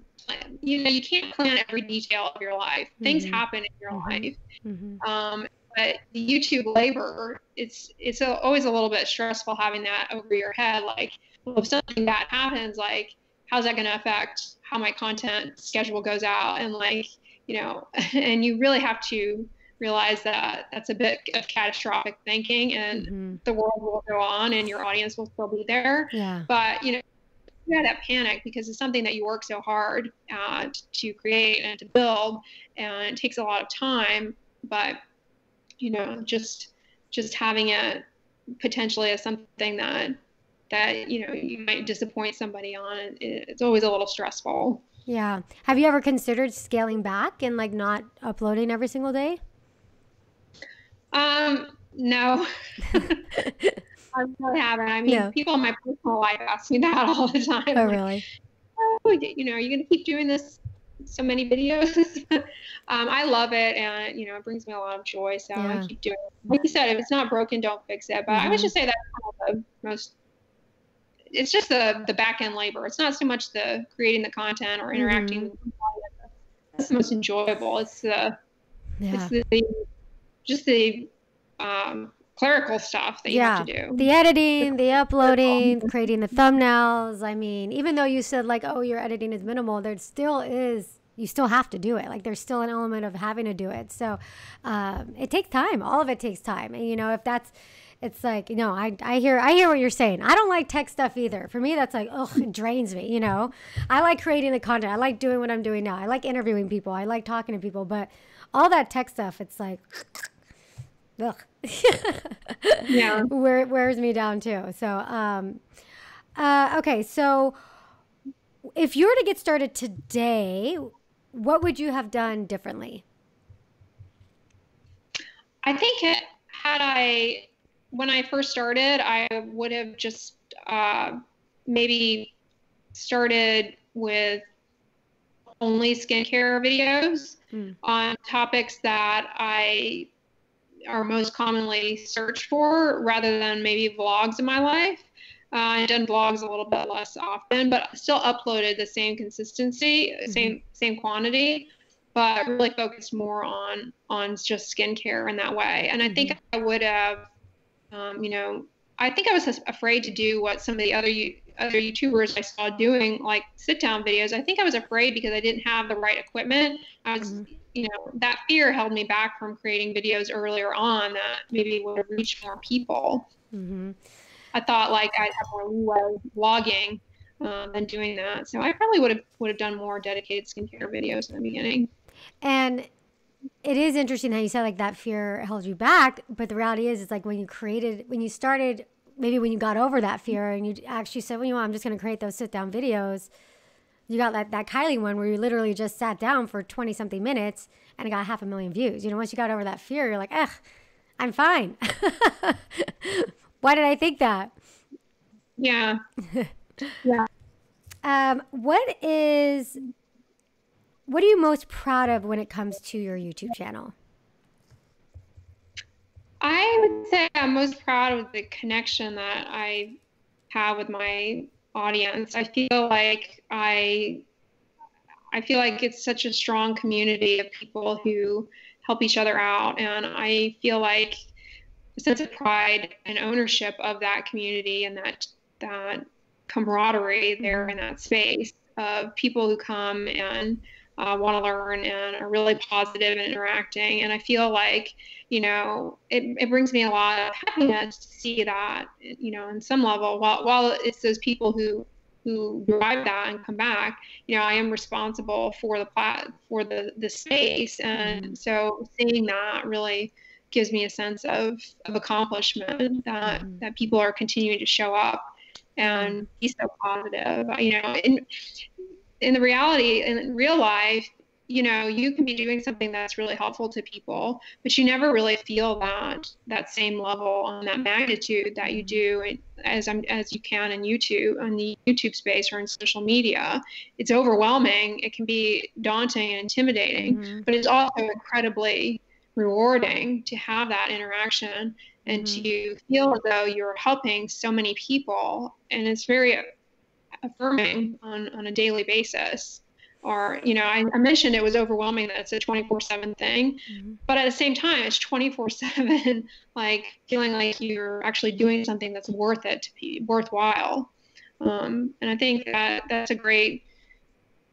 You can't plan every detail of your life. Things happen in your life. But the YouTube labor, it's always a little bit stressful having that over your head. Like, well, if something bad happens, like, how's that going to affect how my content schedule goes out? And like, and you really have to realize that that's a bit of catastrophic thinking, and the world will go on and your audience will still be there. Yeah. But, you have that panic because it's something that you work so hard to create and to build, and it takes a lot of time. But, just having it potentially as something that you might disappoint somebody on, it's always a little stressful. Yeah. Have you ever considered scaling back and like not uploading every single day? No. I really haven't. I mean, people in my personal life ask me that all the time. Oh, really? Are you going to keep doing this? So many videos. I love it, and it brings me a lot of joy. So I keep doing it. Like you said, if it's not broken, don't fix it. But I would just say that's kind of the most. It's just the back end labor. It's not so much the creating the content or interacting with the audience. That's the most enjoyable. It's the clerical stuff that you have to do. The editing, the uploading, creating the thumbnails. I mean, even though you said like, oh, your editing is minimal, there still is, you still have to do it. Like there's still an element of having to do it. So it takes time. All of it takes time. And if that's, it's like, I hear what you're saying. I don't like tech stuff either. For me, that's like, oh, it drains me. I like creating the content. I like doing what I'm doing now. I like interviewing people. I like talking to people, but all that tech stuff, it's like, ugh. Yeah. Wears me down too. So, okay. So if you were to get started today, what would you have done differently? I think when I first started, I would have just maybe started with only skincare videos on topics that I are most commonly searched for, rather than maybe vlogs in my life. I've done vlogs a little bit less often, but still uploaded the same consistency, same quantity. but really focused more on just skincare in that way. And I think I would have, I think I was afraid to do what some of the other YouTubers I saw doing, like sit down videos. I think I was afraid because I didn't have the right equipment. I was, that fear held me back from creating videos earlier on that maybe would have reached more people. I thought like I'd have more leeway vlogging than doing that. So I probably would have done more dedicated skincare videos in the beginning. And it is interesting how you said like that fear held you back, but the reality is it's like when you started, maybe when you got over that fear and you actually said, well, you know, I'm just going to create those sit down videos. You got that Kylie one where you literally just sat down for 20 something minutes and it got 500,000 views. You know, once you got over that fear, you're like, I'm fine. Why did I think that? Yeah. Yeah. What are you most proud of when it comes to your YouTube channel? I would say I'm most proud of the connection that I have with my audience. I feel like it's such a strong community of people who help each other out, and I feel like a sense of pride and ownership of that community and that camaraderie there in that space of people who come and want to learn and are really positive and interacting. And I feel like, you know, it brings me a lot of happiness to see that, you know, on some level, while it's those people who drive that and come back, you know, I am responsible for the space. And so seeing that really gives me a sense of accomplishment that people are continuing to show up and be so positive. You know, in the reality, in real life, you know, you can be doing something that's really helpful to people, but you never really feel that same level on that magnitude that you do as you can in YouTube, on the YouTube space or in social media. It's overwhelming. It can be daunting and intimidating, but it's also incredibly rewarding to have that interaction and to feel as though you're helping so many people. And it's very affirming on a daily basis. Or, you know, I mentioned it was overwhelming that it's a 24/7 thing, but at the same time, it's 24/7, like feeling like you're actually doing something that's worth it to be worthwhile. And I think that's a great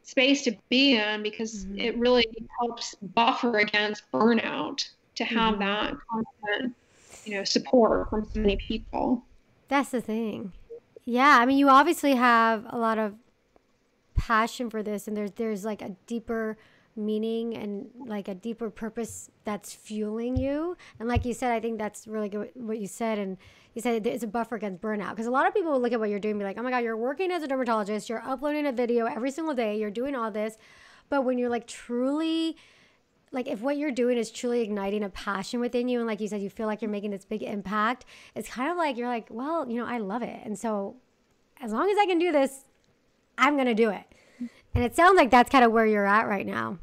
space to be in, because it really helps buffer against burnout to have that constant, you know, support from so many people. That's the thing. Yeah, I mean, you obviously have a lot of passion for this, and there's like a deeper meaning and like a deeper purpose that's fueling you. And like you said, I think that's really good what you said. And you said it's a buffer against burnout, because a lot of people will look at what you're doing and be like, oh my God, you're working as a dermatologist, you're uploading a video every single day, you're doing all this. But when you're like truly, like if what you're doing is truly igniting a passion within you, and like you said, you feel like you're making this big impact, it's kind of like you're like, well, you know, I love it. And so as long as I can do this, I'm going to do it. And it sounds like that's kind of where you're at right now.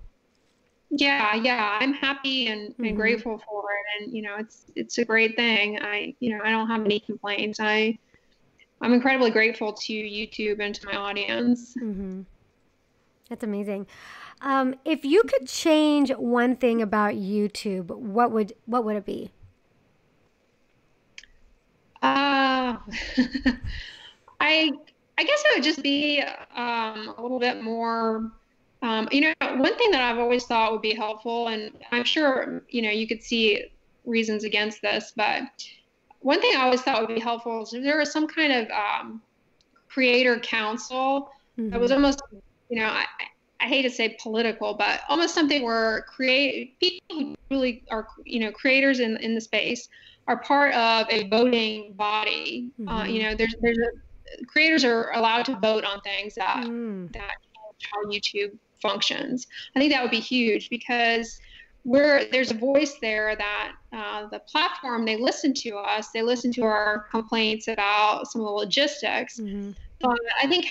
Yeah. I'm happy and grateful for it. And, you know, it's a great thing. I don't have any complaints. I'm incredibly grateful to YouTube and to my audience. That's amazing. If you could change one thing about YouTube, what would it be? I guess it would just be a little bit more, you know, one thing that I've always thought would be helpful, and I'm sure, you know, you could see reasons against this, but one thing I always thought would be helpful is if there was some kind of creator council that was almost, you know, I hate to say political, but almost something where people who really are, you know, creators in the space are part of a voting body. You know, creators are allowed to vote on things that change how YouTube functions. I think that would be huge, because there's a voice there that the platform, they listen to us, they listen to our complaints about some of the logistics. But I think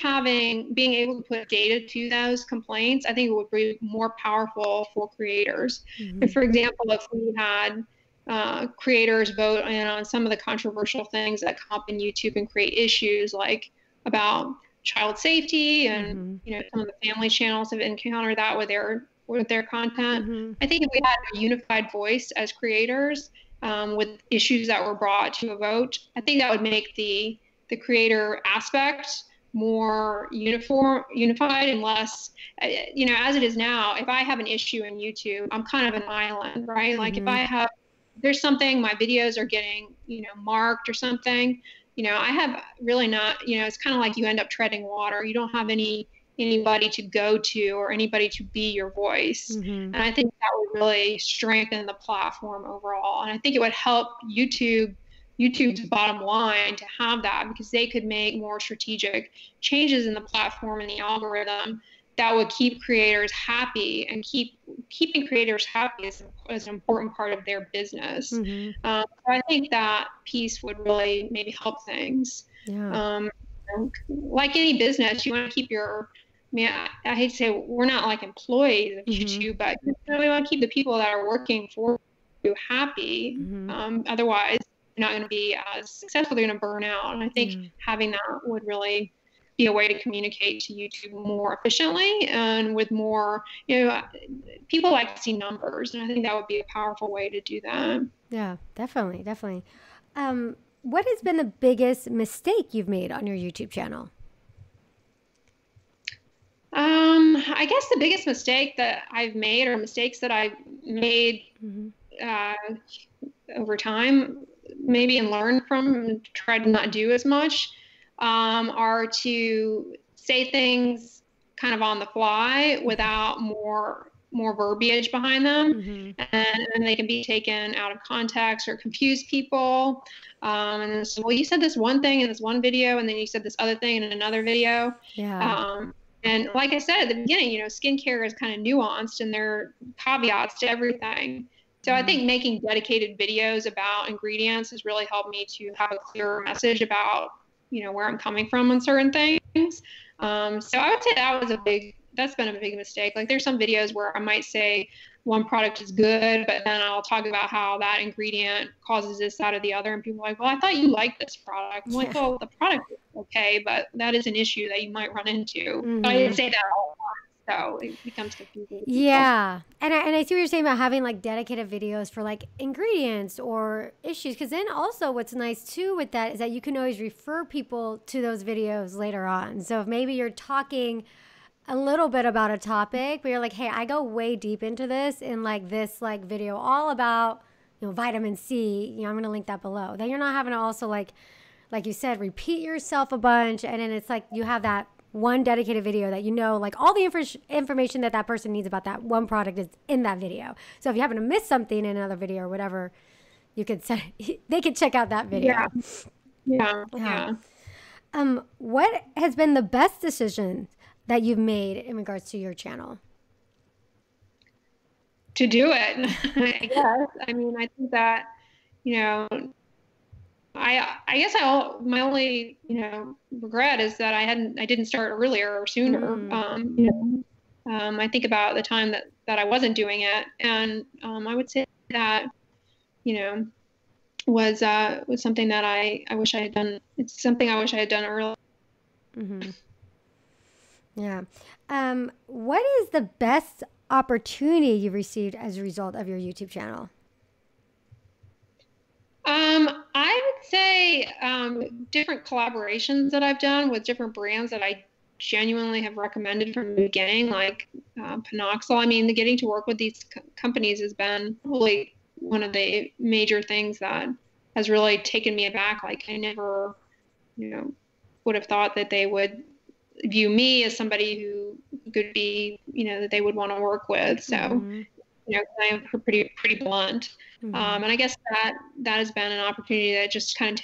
being able to put data to those complaints, I think it would be more powerful for creators. And for example, if we had creators vote in on some of the controversial things that come up in YouTube and create issues like about child safety, and you know, some of the family channels have encountered that with their with their content. I think if we had a unified voice as creators, with issues that were brought to a vote, I think that would make the creator aspect more unified, and less, as it is now, if I have an issue in YouTube, I'm kind of an island, right? Like if there's something, my videos are getting, marked or something, I have really not, it's kind of like you end up treading water. You don't have anybody to go to or anybody to be your voice. And I think that would really strengthen the platform overall. And I think it would help YouTube's bottom line to have that, because they could make more strategic changes in the platform and the algorithm that would keep creators happy, and keeping creators happy is an important part of their business. So I think that piece would really maybe help things. Like any business, you want to keep I hate to say we're not like employees of YouTube, but we want to keep the people that are working for you happy. Otherwise, you're not going to be as successful. They're going to burn out. And I think having that would really be a way to communicate to YouTube more efficiently and with more, people like to see numbers. And I think that would be a powerful way to do that. Yeah, definitely. What has been the biggest mistake you've made on your YouTube channel? I guess the biggest mistake that I've made, or mistakes that I've made over time, maybe, and learned from and try to not do as much, are to say things kind of on the fly without more verbiage behind them, and they can be taken out of context or confuse people. And so, well, you said this one thing in this one video, and then you said this other thing in another video. And like I said at the beginning, skincare is kind of nuanced, and there are caveats to everything. So I think making dedicated videos about ingredients has really helped me to have a clearer message about, where I'm coming from on certain things. So I would say that's been a big mistake. Like there's some videos where I might say one product is good, but then I'll talk about how that ingredient causes this, that, or the other. And people are like, well, I thought you liked this product. I'm like, well, the product is okay, but that is an issue that you might run into. But I didn't say that all the time, so it becomes confusing. Yeah. And I see what you're saying about having like dedicated videos for like ingredients or issues. Because then also what's nice too with that is that you can always refer people to those videos later on. So if maybe you're talking a little bit about a topic, but you're like, hey, I go way deep into this in like this like video all about, vitamin C, I'm going to link that below. Then you're not having to also like you said, repeat yourself a bunch. And then it's like you have that one dedicated video that like all the information that person needs about that one product is in that video. So if you happen to miss something in another video or whatever, they could check out that video. Yeah. What has been the best decision that you've made in regards to your channel? To do it, I guess. I mean, I think that, I guess my only, regret is that I didn't start earlier or sooner. I think about the time that I wasn't doing it, and I would say that, was something that I wish I had done. It's something I wish I had done earlier. Yeah. What is the best opportunity you've received as a result of your YouTube channel? I would say different collaborations that I've done with different brands that I genuinely have recommended from the beginning, like Panoxyl. I mean, getting to work with these companies has been probably one of the major things that has really taken me aback. Like I never, would have thought that they would view me as somebody who could be, that they would want to work with. So, I'm pretty blunt. And I guess that has been an opportunity that just kind of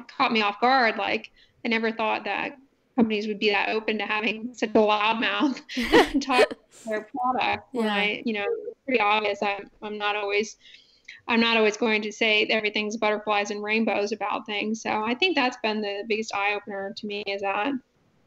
caught me off guard. Like I never thought that companies would be that open to having such a loudmouth talk about their product. When it's pretty obvious I'm not always going to say everything's butterflies and rainbows about things. So I think that's been the biggest eye opener to me, is that,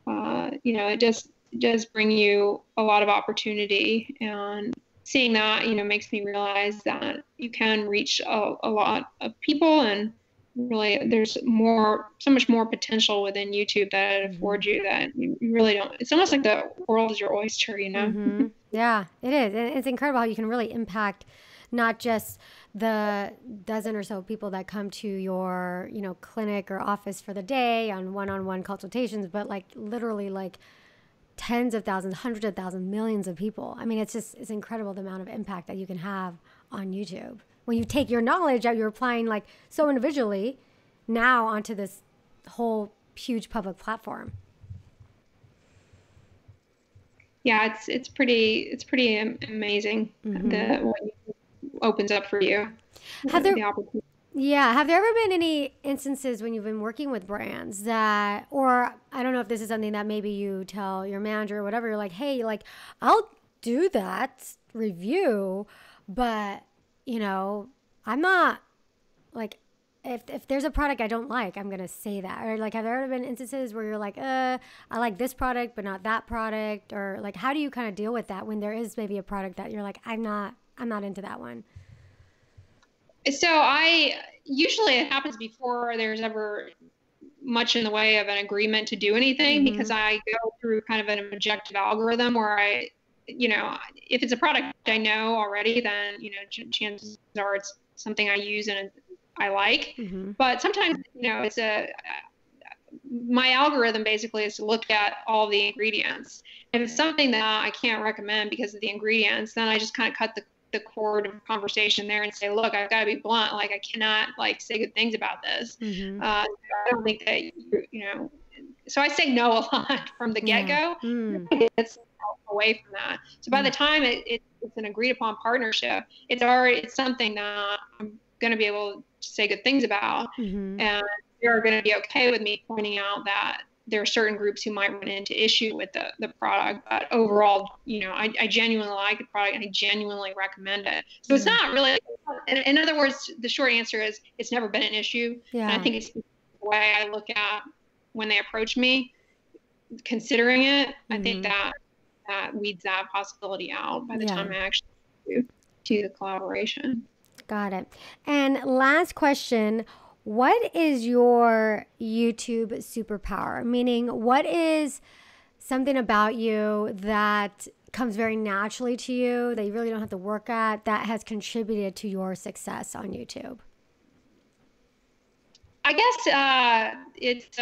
it just does bring you a lot of opportunity, and seeing that, makes me realize that you can reach a lot of people, and really there's so much more potential within YouTube that it affords you that you really don't. It's almost like the world is your oyster, Yeah, it is. And it's incredible how you can really impact not just the dozen or so people that come to your, clinic or office for the day on one-on-one consultations, but like literally like tens of thousands, hundreds of thousands, millions of people. I mean, it's incredible the amount of impact that you can have on YouTube when you take your knowledge that you're applying like so individually now onto this whole huge public platform. Yeah, it's pretty amazing what opens up for you. Have there ever been any instances when you've been working with brands that, or I don't know if this is something that maybe you tell your manager or whatever, you're like, hey, like I'll do that review, but I'm not like, if there's a product I don't like, I'm going to say that. Or like, have there ever been instances where you're like, I like this product, but not that product? Or like, how do you kind of deal with that when there is maybe a product that you're like, I'm not into that one? So usually it happens before there's ever much in the way of an agreement to do anything, because I go through kind of an objective algorithm where if it's a product I know already, then, chances are it's something I use and I like. But sometimes, my algorithm basically is to look at all the ingredients. If it's something that I can't recommend because of the ingredients, then I just kind of cut the cord of conversation there and say, look, I've got to be blunt. Like, I cannot say good things about this. I don't think that, so I say no a lot from the get-go. It's away from that. So by the time it's an agreed upon partnership, it's something that I'm going to be able to say good things about. And they're going to be okay with me pointing out that there are certain groups who might run into issue with the product, but overall, I genuinely like the product and I genuinely recommend it. So it's not really, in other words, the short answer is it's never been an issue. And I think it's the way I look at when they approach me, considering it. I think that weeds that possibility out by the time I actually do the collaboration. Got it. And last question, what is your YouTube superpower? Meaning, what is something about you that comes very naturally to you that you really don't have to work at that has contributed to your success on YouTube? I guess it's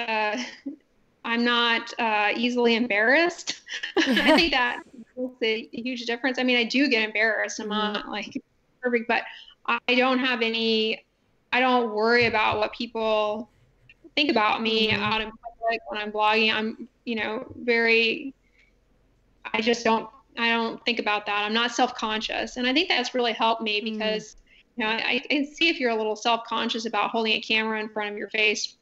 I'm not easily embarrassed. I think that makes a huge difference. I mean, I do get embarrassed. I'm not like perfect, but I don't worry about what people think about me out in public when I'm blogging. I'm, I don't think about that. I'm not self-conscious. And I think that's really helped me because, I can see if you're a little self-conscious about holding a camera in front of your face,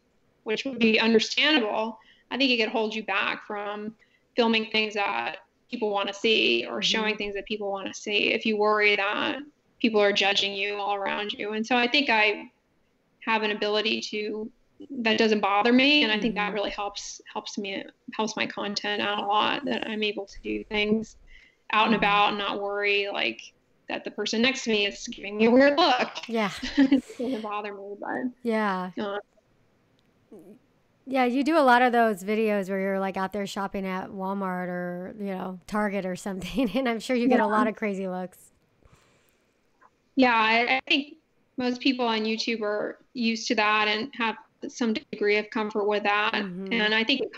which would be understandable. I think it could hold you back from filming things that people want to see or showing things that people want to see if you worry that people are judging you all around you. And so I think I have an ability that doesn't bother me. And I think that really helps my content out a lot, that I'm able to do things out and about and not worry like that the person next to me is giving me a weird look. Yeah. It doesn't bother me, but yeah. Yeah, you do a lot of those videos where you're like out there shopping at Walmart or, Target or something. And I'm sure you get a lot of crazy looks. Yeah, I think most people on YouTube are used to that and have some degree of comfort with that. And I think it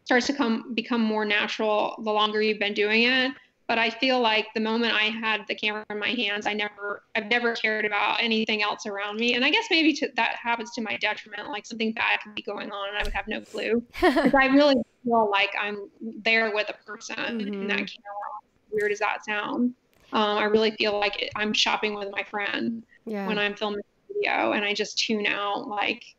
starts to become more natural the longer you've been doing it. But I feel like the moment I had the camera in my hands, I've never cared about anything else around me. And I guess maybe that happens to my detriment, like something bad could be going on and I would have no clue. Because I really feel like I'm there with a person in that camera, weird as that sounds. I really feel like I'm shopping with my friend when I'm filming a video, and I just tune out like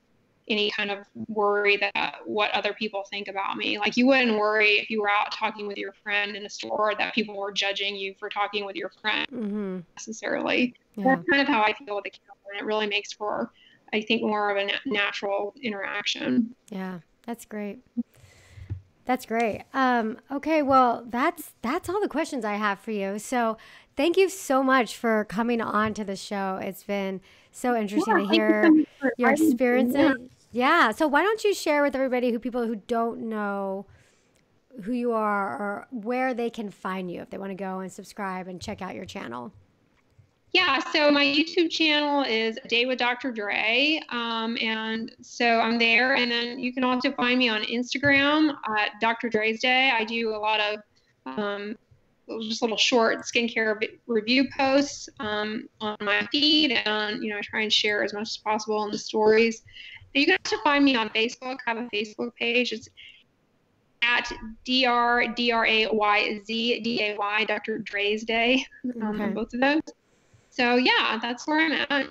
any kind of worry that what other people think about me. Like, you wouldn't worry if you were out talking with your friend in a store that people were judging you for talking with your friend necessarily. That's kind of how I feel with the camera, and it really makes for, I think, more of a natural interaction. Yeah, that's great. That's great. Okay, well, that's all the questions I have for you. So thank you so much for coming on to the show. It's been so interesting to hear your experiences. Yeah. So why don't you share with everybody people who don't know who you are or where they can find you if they want to go and subscribe and check out your channel. Yeah, so my YouTube channel is A Day with Dr. Dray, and so I'm there. And then you can also find me on Instagram at Dr. Dray's Day. I do a lot of just little short skincare review posts on my feed, and try and share as much as possible in the stories. And you can also find me on Facebook. I have a Facebook page. It's at DrDrayzDay, Dr. Dray's Day, on both of those. So yeah, that's where I'm at.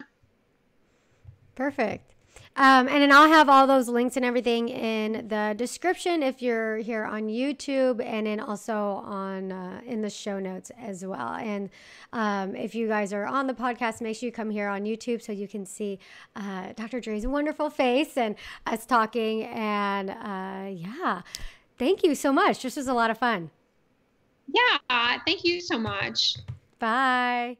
Perfect. And then I'll have all those links and everything in the description if you're here on YouTube, and then also on in the show notes as well. And if you guys are on the podcast, make sure you come here on YouTube so you can see Dr. Dray's wonderful face and us talking. And yeah, thank you so much. This was a lot of fun. Yeah, thank you so much. Bye.